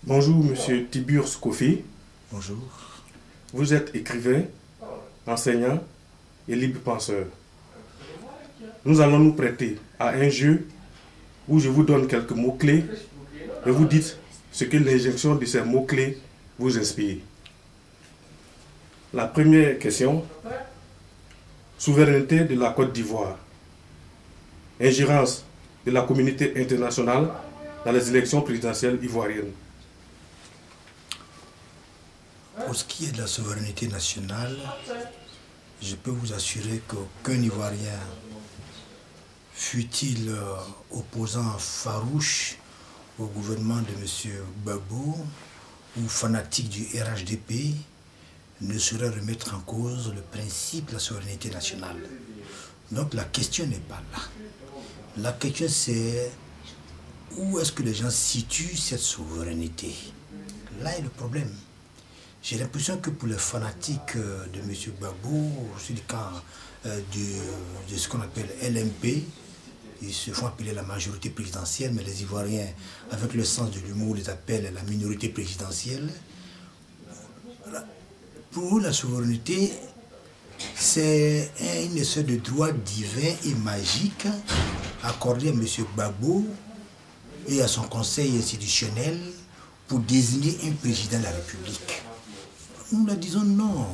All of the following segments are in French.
Bonjour, Monsieur Tiburce Kofi. Bonjour. Vous êtes écrivain, enseignant et libre penseur. Nous allons nous prêter à un jeu où je vous donne quelques mots-clés et vous dites ce que l'injection de ces mots-clés vous inspire. La première question, souveraineté de la Côte d'Ivoire, ingérence de la communauté internationale dans les élections présidentielles ivoiriennes. Pour ce qui est de la souveraineté nationale, je peux vous assurer qu'aucun Ivoirien, fût-il opposant farouche au gouvernement de M. Gbagbo ou fanatique du RHDP, ne saurait remettre en cause le principe de la souveraineté nationale. Donc la question n'est pas là. La question c'est où est-ce que les gens situent cette souveraineté? Là est le problème. J'ai l'impression que pour les fanatiques de M. Gbagbo, c'est du camp de ce qu'on appelle LMP, ils se font appeler la majorité présidentielle, mais les Ivoiriens, avec le sens de l'humour, les appellent la minorité présidentielle. Pour eux, la souveraineté, c'est une espèce de droit divin et magique accordé à M. Gbagbo et à son conseil institutionnel pour désigner un président de la République. Nous leur disons non.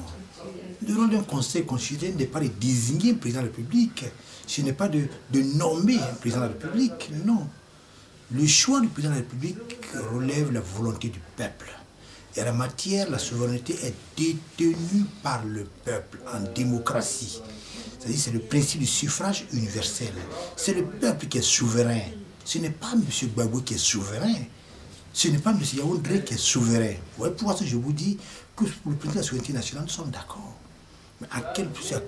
Le rôle d'un conseil constitutionnel n'est pas de désigner un président de la République. Ce n'est pas de nommer un président de la République, non. Le choix du président de la République relève la volonté du peuple. Et en la matière, la souveraineté est détenue par le peuple en démocratie. C'est-à-dire c'est le principe du suffrage universel. C'est le peuple qui est souverain. Ce n'est pas M. Gbagbo qui est souverain. Ce n'est pas M. Yaoundé qui est souverain. Vous voyez, pour ça, je vous dis que pour le principe de la souveraineté nationale, nous sommes d'accord. Mais à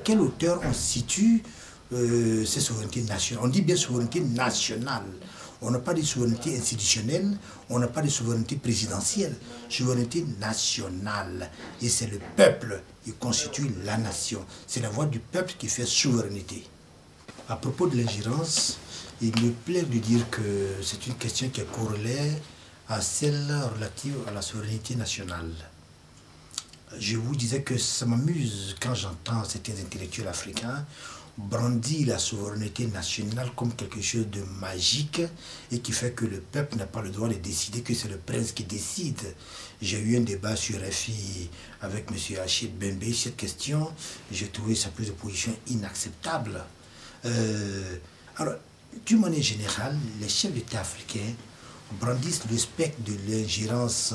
quelle hauteur on situe cette souveraineté nationale? On dit bien souveraineté nationale. On n'a pas de souveraineté institutionnelle, on n'a pas de souveraineté présidentielle. Souveraineté nationale. Et c'est le peuple qui constitue la nation. C'est la voix du peuple qui fait souveraineté. À propos de l'ingérence, il me plaît de dire que c'est une question qui est corrélée à celle relative à la souveraineté nationale. Je vous disais que ça m'amuse quand j'entends certains intellectuels africains brandir la souveraineté nationale comme quelque chose de magique et qui fait que le peuple n'a pas le droit de décider, que c'est le prince qui décide. J'ai eu un débat sur RFI avec M. Achille Bembe sur cette question. J'ai trouvé sa prise de position inacceptable. Alors, d'une manière générale, les chefs d'État africains brandissent le spectre de l'ingérence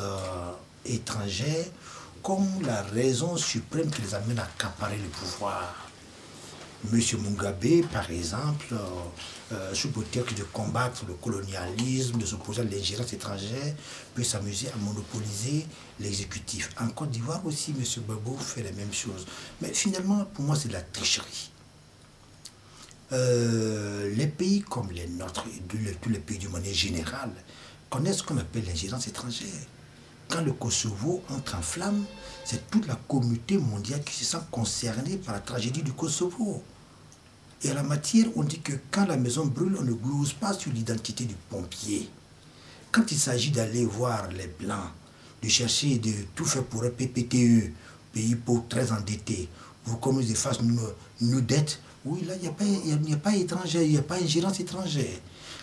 étrangère comme la raison suprême qui les amène à accaparer le pouvoir. M. Mugabe, par exemple, sous prétexte de combattre le colonialisme, de s'opposer à l'ingérence étrangère, peut s'amuser à monopoliser l'exécutif. En Côte d'Ivoire aussi, M. Gbagbo fait la même chose. Mais finalement, pour moi, c'est de la tricherie. Les pays comme les nôtres, et tous les pays d'une manière générale, connaissent ce qu'on appelle l'ingérence étrangère. Quand le Kosovo entre en flammes, c'est toute la communauté mondiale qui se sent concernée par la tragédie du Kosovo. Et à la matière, on dit que quand la maison brûle, on ne glose pas sur l'identité du pompier. Quand il s'agit d'aller voir les Blancs, de chercher de tout faire pour un PPTE, pays pauvres très endettés, pour qu'on nous efface nos dettes, oui, là, il n'y a pas étranger, il n'y a pas ingérence étrangère.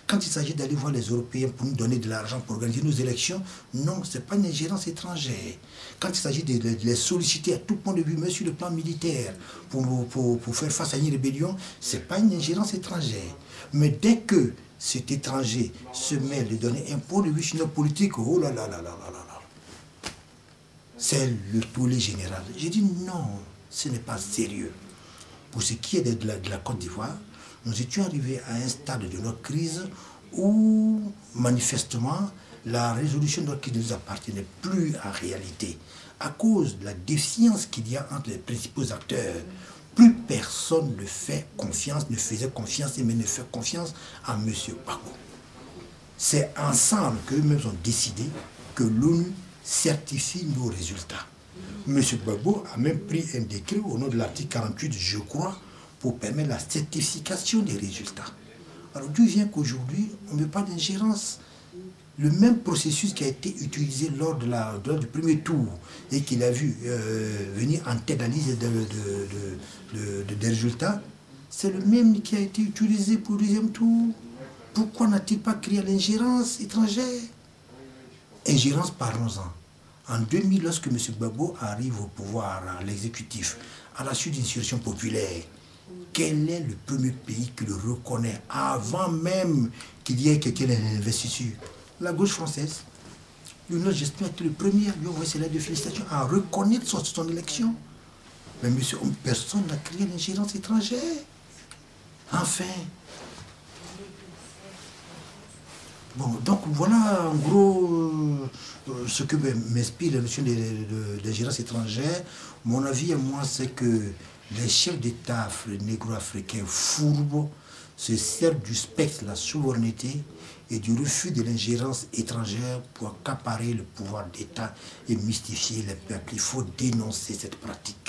Quand il s'agit d'aller voir les Européens pour nous donner de l'argent pour organiser nos élections, non, ce n'est pas une ingérence étrangère. Quand il s'agit de les solliciter à tout point de vue, même sur le plan militaire, pour faire face à une rébellion, ce n'est pas une ingérence étrangère. Mais dès que cet étranger se met à donner un point de vue sur notre politique, oh là là là là là là, c'est le tollé général. J'ai dit non, ce n'est pas sérieux. Pour ce qui est de la Côte d'Ivoire, nous étions arrivés à un stade de notre crise où, manifestement, la résolution de notre crise ne nous appartenait plus en réalité. À cause de la défiance qu'il y a entre les principaux acteurs, plus personne ne fait confiance, ne faisait confiance et même ne fait confiance à M. Gbagbo. C'est ensemble qu'eux-mêmes ont décidé que l'ONU certifie nos résultats. M. Gbagbo a même pris un décret au nom de l'article 48, je crois, pour permettre la certification des résultats. Alors d'où vient qu'aujourd'hui, on ne veut pas d'ingérence? le même processus qui a été utilisé lors du premier tour et qu'il a vu venir en tête de la liste des résultats, c'est le même qui a été utilisé pour le deuxième tour. Pourquoi n'a-t-il pas créé l'ingérence étrangère? Ingérence, parlons-en. En 2000, lorsque M. Gbagbo arrive au pouvoir, à l'exécutif, à la suite d'une insurrection populaire, quel est le premier pays qui le reconnaît avant même qu'il y ait quelqu'un d'investiture? La gauche française. Notre gestion a été le premier à lui envoyer ses lettres de félicitations, à reconnaître son élection. Mais monsieur, personne n'a créé l'ingérence étrangère. Enfin. Bon, donc voilà en gros ce que m'inspire la notion d'ingérence étrangère. Mon avis à moi, c'est que les chefs d'État négro-africains fourbes se servent du spectre de la souveraineté et du refus de l'ingérence étrangère pour accaparer le pouvoir d'État et mystifier les peuples. Il faut dénoncer cette pratique.